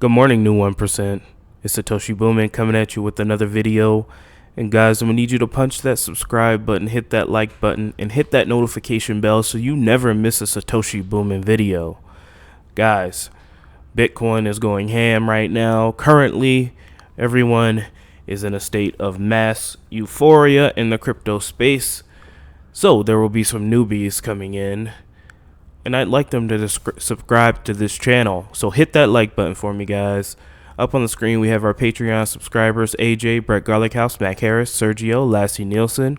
Good morning, new 1%. It's Satoshi Boomin coming at you with another video. And guys, I'm going to need you to punch that subscribe button, hit that like button, and hit that notification bell so you never miss a Satoshi Boomin video. Guys, Bitcoin is going ham right now. Currently, everyone is in a state of mass euphoria in the crypto space. So there will be some newbies coming in, and I'd like them to subscribe to this channel. So hit that like button for me, guys. Up on the screen, we have our Patreon subscribers: AJ, Brett Garlickhouse, Mac Harris, Sergio, Lassie Nielsen,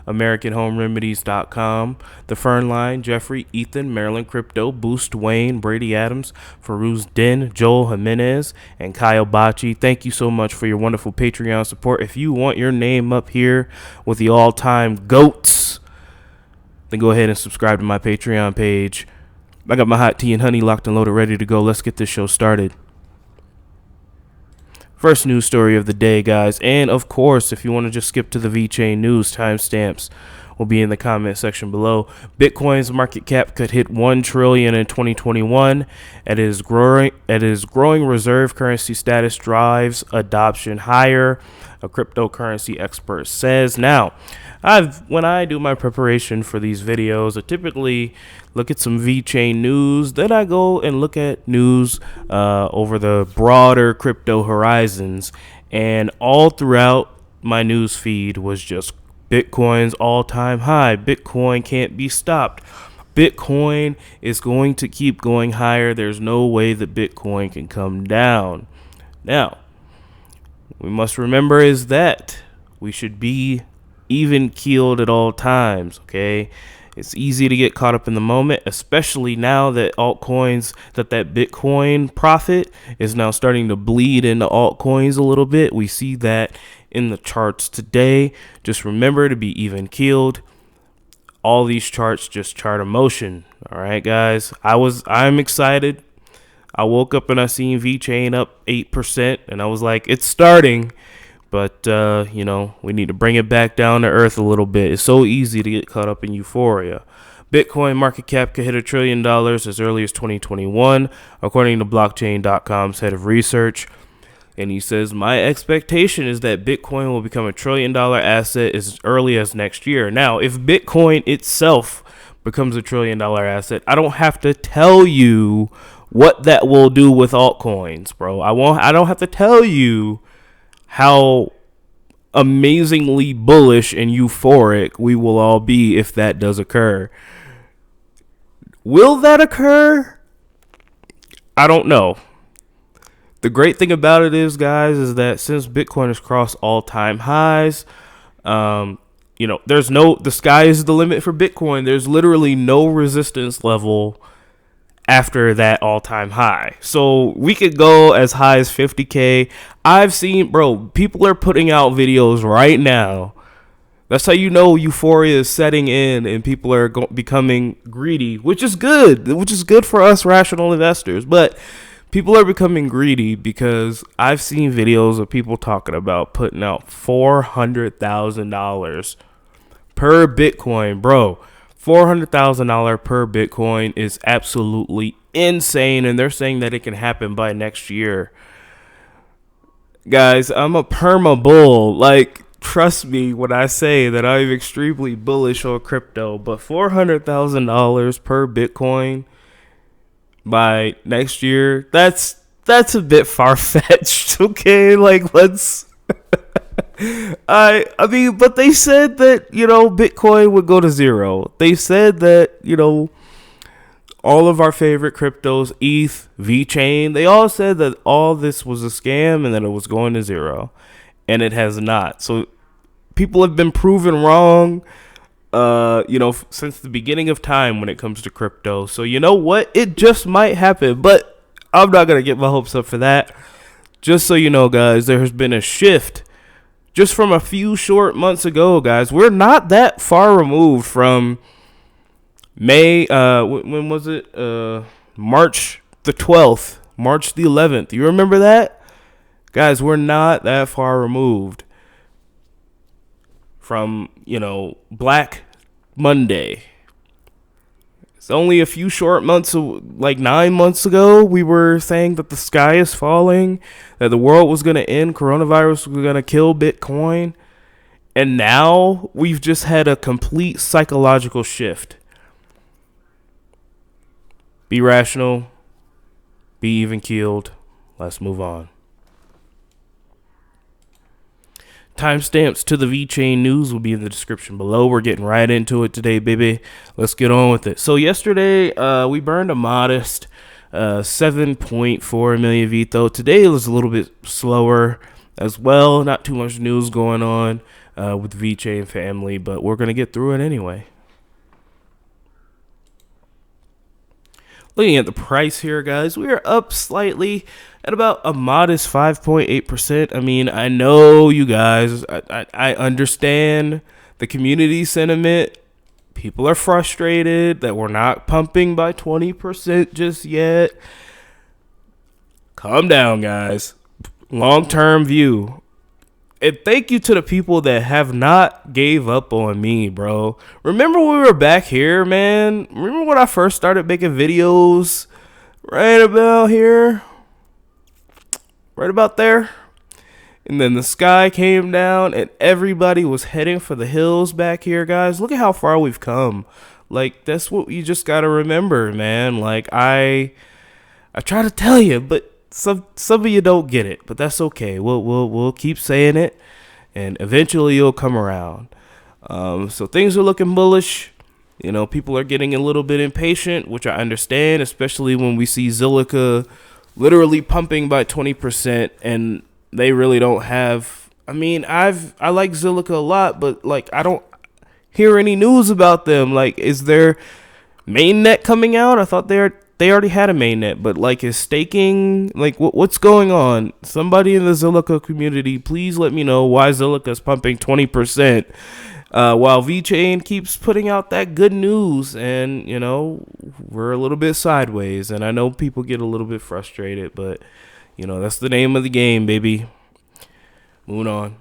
AmericanHomeRemedies.com, The Fern Line, Jeffrey, Ethan, Maryland Crypto, Boost, Wayne, Brady Adams, Farouz Din, Joel Jimenez, and Kyle Bocci. Thank you so much for your wonderful Patreon support. If you want your name up here with the all-time GOATs, then go ahead and subscribe to my Patreon page. I got my hot tea and honey locked and loaded, ready to go. Let's get this show started. First news story of the day, guys. And of course, if you want to just skip to the VeChain news, timestamps will be in the comment section below. Bitcoin's market cap could hit 1 trillion in 2021. It is growing reserve currency status drives adoption higher, a cryptocurrency expert says. Now, when I do my preparation for these videos, I typically look at some VeChain news. Then I go and look at news over the broader crypto horizons. And all throughout my news feed was just Bitcoin's all-time high. Bitcoin can't be stopped. Bitcoin is going to keep going higher. There's no way that Bitcoin can come down. Now, we must remember is that we should be even keeled at all times, okay? It's easy to get caught up in the moment, especially now that altcoins, that Bitcoin profit is now starting to bleed into altcoins a little bit. We see that in the charts today. Just remember to be even keeled. All these charts just chart emotion. All right, guys. I'm excited. I woke up and I seen VeChain up 8%, and I was like, it's starting. But, we need to bring it back down to earth a little bit. It's so easy to get caught up in euphoria. Bitcoin market cap could hit $1 trillion as early as 2021, according to blockchain.com's head of research. And he says, my expectation is that Bitcoin will become $1 trillion asset as early as next year. Now, if Bitcoin itself becomes $1 trillion asset, I don't have to tell you what that will do with altcoins, bro. I don't have to tell you how amazingly bullish and euphoric we will all be if that does occur. Will that occur? I don't know. The great thing about it is, guys, is that since Bitcoin has crossed all-time highs, the sky is the limit for Bitcoin. There's literally no resistance level after that all-time high. So we could go as high as 50K. I've seen, people are putting out videos right now. That's how you know euphoria is setting in and people are becoming greedy, which is good for us rational investors. But people are becoming greedy because I've seen videos of people talking about putting out $400,000 per Bitcoin, bro. $400,000 per Bitcoin is absolutely insane, and they're saying that it can happen by next year. Guys, I'm a perma bull. Like, trust me when I say that I'm extremely bullish on crypto, but $400,000 per Bitcoin by next year, that's a bit far-fetched, okay? Like, let's but they said that, Bitcoin would go to zero. They said that, all of our favorite cryptos, ETH, VeChain, they all said that all this was a scam and that it was going to zero. And it has not. So people have been proven wrong, since the beginning of time when it comes to crypto. So you know what? It just might happen. But I'm not going to get my hopes up for that. Just so you know, guys, there has been a shift just from a few short months ago, guys. We're not that far removed from May. When was it? March the 12th, March the 11th. You remember that? Guys, we're not that far removed from, Black Monday. It's only a few short months, like 9 months ago, we were saying that the sky is falling, that the world was going to end, coronavirus was going to kill Bitcoin. And now we've just had a complete psychological shift. Be rational, be even keeled. Let's move on. Timestamps to the VeChain news will be in the description below. We're getting right into it today, baby. Let's get on with it. So yesterday, we burned a modest 7.4 million VITRO. Today it was a little bit slower as well. Not too much news going on with VeChain family, but we're going to get through it anyway. Looking at the price here, guys, we are up slightly at about a modest 5.8%. I mean, I know you guys, I understand the community sentiment. People are frustrated that we're not pumping by 20% just yet. Calm down, guys. Long-term view. And thank you to the people that have not gave up on me, bro. Remember when we were back here, man? Remember when I first started making videos? Right about here? Right about there? And then the sky came down and everybody was heading for the hills back here, guys. Look at how far we've come. Like, that's what you just gotta remember, man. Like, I try to tell you, but some of you don't get it, but that's okay. We'll keep saying it, and eventually you'll come around. So things are looking bullish. You know, people are getting a little bit impatient, which I understand, especially when we see Zilliqa literally pumping by 20%, and they really don't have. I mean, I like Zilliqa a lot, but like I don't hear any news about them. Like, is their mainnet coming out? I thought they already had a mainnet, but like, is staking, like what's going on? Somebody in the Zilliqa community, please let me know why Zilliqa is pumping 20%, while VeChain keeps putting out that good news, and you know, we're a little bit sideways, and I know people get a little bit frustrated, but you know, that's the name of the game, baby. Moving on.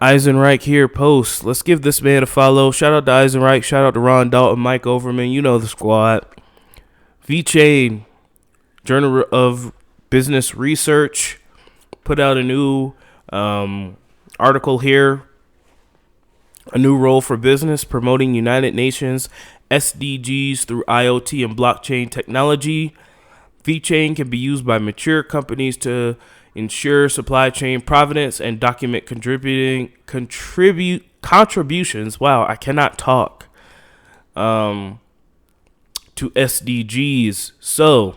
Eisenreich here posts. Let's give this man a follow. Shout out to Eisenreich. Shout out to Ron Dalton, Mike Overman. You know the squad. VeChain, Journal of Business Research, put out a new article here. A new role for business, promoting United Nations SDGs through IoT and blockchain technology. VeChain can be used by mature companies to ensure supply chain provenance and document contributions. Wow, I cannot talk. To SDGs. So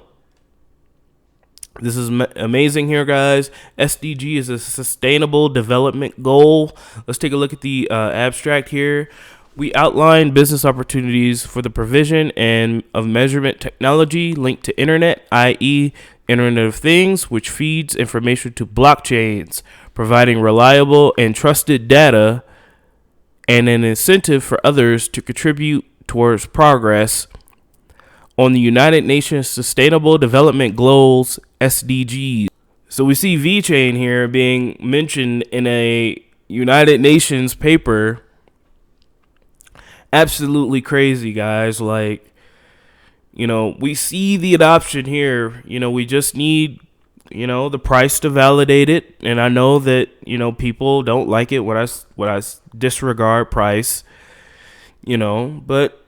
this is amazing here, guys. SDG is a sustainable development goal. Let's take a look at the abstract here. We outline business opportunities for the provision and of measurement technology linked to internet, i.e. Internet of Things, which feeds information to blockchains, providing reliable and trusted data and an incentive for others to contribute towards progress on the United Nations Sustainable Development Goals, SDGs. So we see VeChain here being mentioned in a United Nations paper. Absolutely crazy, guys. Like, you know, we see the adoption here. You know, we just need, you know, the price to validate it. And I know that, you know, people don't like it when I disregard price, you know, but,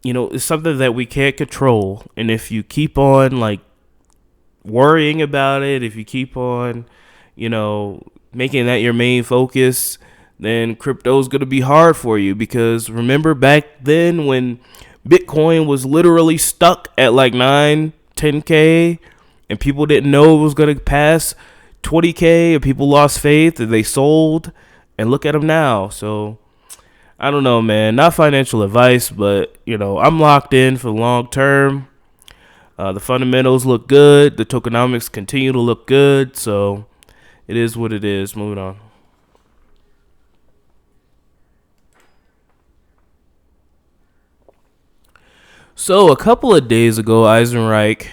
you know, it's something that we can't control. And if you keep on, like, worrying about it, if you keep on, you know, making that your main focus, then crypto's going to be hard for you. Because remember back then when Bitcoin was literally stuck at like 10K and people didn't know it was going to pass 20K and people lost faith and they sold, and look at them now. So I don't know, man, not financial advice, but you know, I'm locked in for the long term. The fundamentals look good. The tokenomics continue to look good. So it is what it is. Moving on. So a couple of days ago, Eisenreich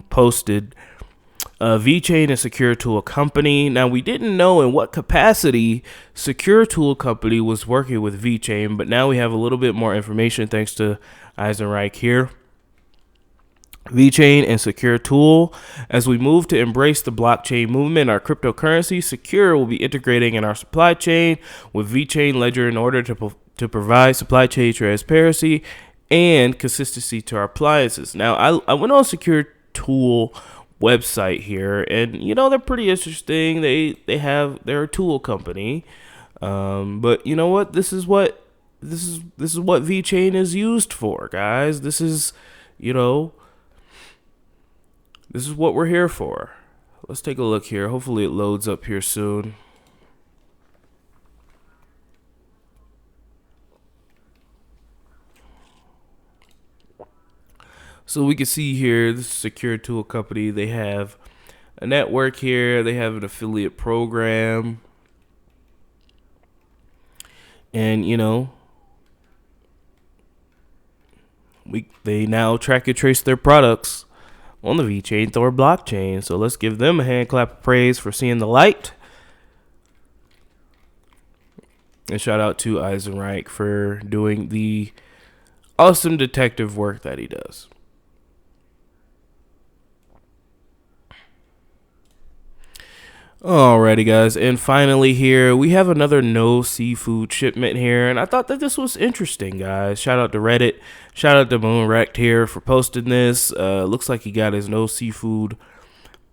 posted VeChain is Secure Tool Company. Now, we didn't know in what capacity Secure Tool Company was working with VeChain, but now we have a little bit more information thanks to Eisenreich here. VeChain and Secure Tool. As we move to embrace the blockchain movement, our cryptocurrency, Secure will be integrating in our supply chain with VeChain Ledger in order to provide supply chain transparency and consistency to our appliances. Now, I went on Secure Tool website here, and you know, they're pretty interesting. They're a tool company, but you know what? This is what VeChain is used for, guys. This is what we're here for. Let's take a look here. Hopefully it loads up here soon. So we can see here, this is Secure Tool Company. They have a network here. They have an affiliate program. And, you know, they now track and trace their products on the VeChain Thor blockchain. So let's give them a hand clap of praise for seeing the light. And shout out to Eisenreich for doing the awesome detective work that he does. Alrighty, guys, and finally here we have another no seafood shipment here, and I thought that this was interesting, guys. Shout out to Reddit, shout out to Moonwrecked here for posting this. Looks like he got his no seafood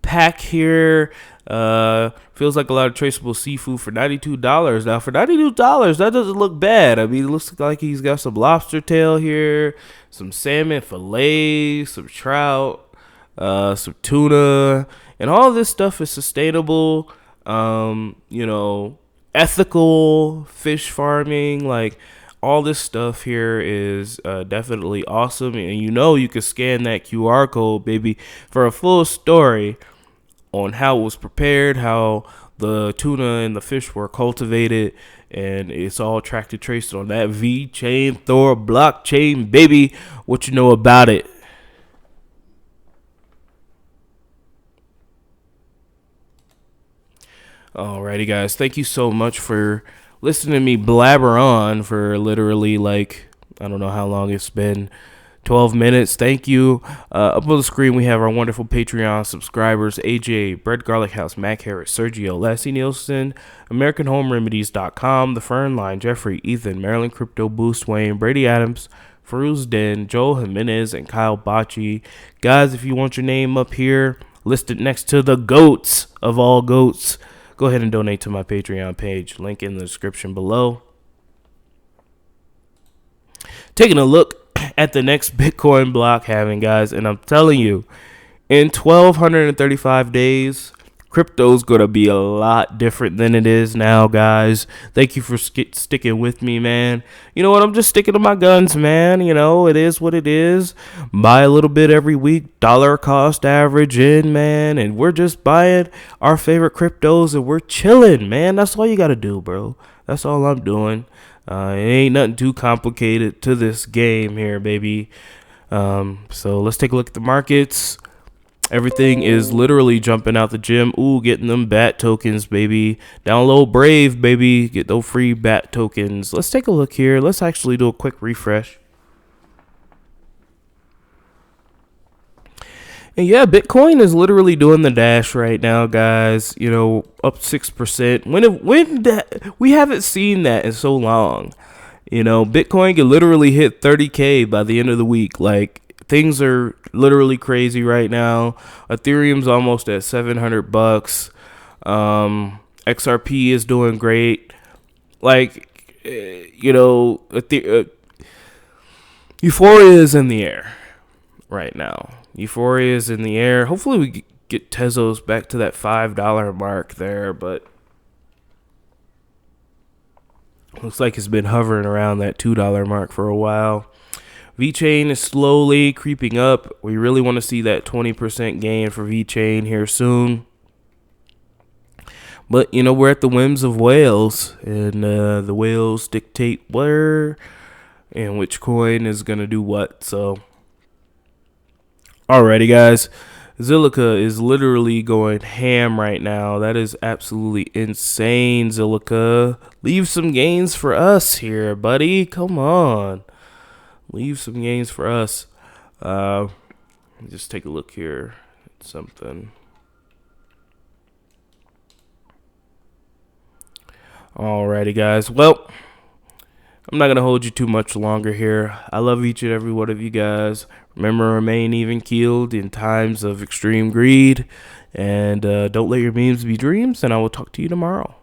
pack here. Feels like a lot of traceable seafood for $92. Now, for $92, that doesn't look bad. I mean, it looks like he's got some lobster tail here, some salmon fillet, some trout, some tuna. And all this stuff is sustainable, you know, ethical fish farming. Like, all this stuff here is definitely awesome. And you know, you can scan that QR code, baby, for a full story on how it was prepared, how the tuna and the fish were cultivated. And it's all tracked and traced on that VeChain Thor blockchain, baby. What you know about it? Alrighty, guys. Thank you so much for listening to me blabber on for literally, like, I don't know how long it's been, 12 minutes. Thank you. Up on the screen, we have our wonderful Patreon subscribers: AJ, Bread Garlic House, Mac Harris, Sergio, Lassie Nielsen, AmericanHomeRemedies.com, The Fern Line, Jeffrey, Ethan, Maryland Crypto Boost, Wayne, Brady Adams, Faruz Den, Joel Jimenez, and Kyle Bocci. Guys, if you want your name up here listed next to the goats of all goats, go ahead and donate to my Patreon page. Link in the description below. Taking a look at the next Bitcoin block halving, guys, and I'm telling you, in 1,235 days, crypto's going to be a lot different than it is now, guys. Thank you for sticking with me, man. You know what? I'm just sticking to my guns, man. You know, it is what it is. Buy a little bit every week, dollar cost average in, man. And we're just buying our favorite cryptos and we're chilling, man. That's all you got to do, bro. That's all I'm doing. It ain't nothing too complicated to this game here, baby. So let's take a look at the markets. Everything is literally jumping out the gym. Ooh, getting them BAT tokens, baby. Download Brave, baby. Get those free BAT tokens. Let's take a look here. Let's actually do a quick refresh. And yeah, Bitcoin is literally doing the dash right now, guys. You know, up 6%. We haven't seen that in so long. You know, Bitcoin can literally hit 30K by the end of the week. Like, things are literally crazy right now. Ethereum's almost at $700. XRP is doing great. Like, you know, Euphoria is in the air right now. Euphoria is in the air. Hopefully we get Tezos back to that $5 mark there, but looks like it's been hovering around that $2 mark for a while. VeChain is slowly creeping up. We really want to see that 20% gain for VeChain here soon. But, you know, we're at the whims of whales, and the whales dictate where and which coin is going to do what. So, alrighty, guys. Zilliqa is literally going ham right now. That is absolutely insane, Zilliqa. Leave some gains for us here, buddy. Come on. Leave some gains for us. Just take a look here at something. Alrighty, guys. Well, I'm not going to hold you too much longer here. I love each and every one of you guys. Remember, remain even keeled in times of extreme greed. And don't let your memes be dreams. And I will talk to you tomorrow.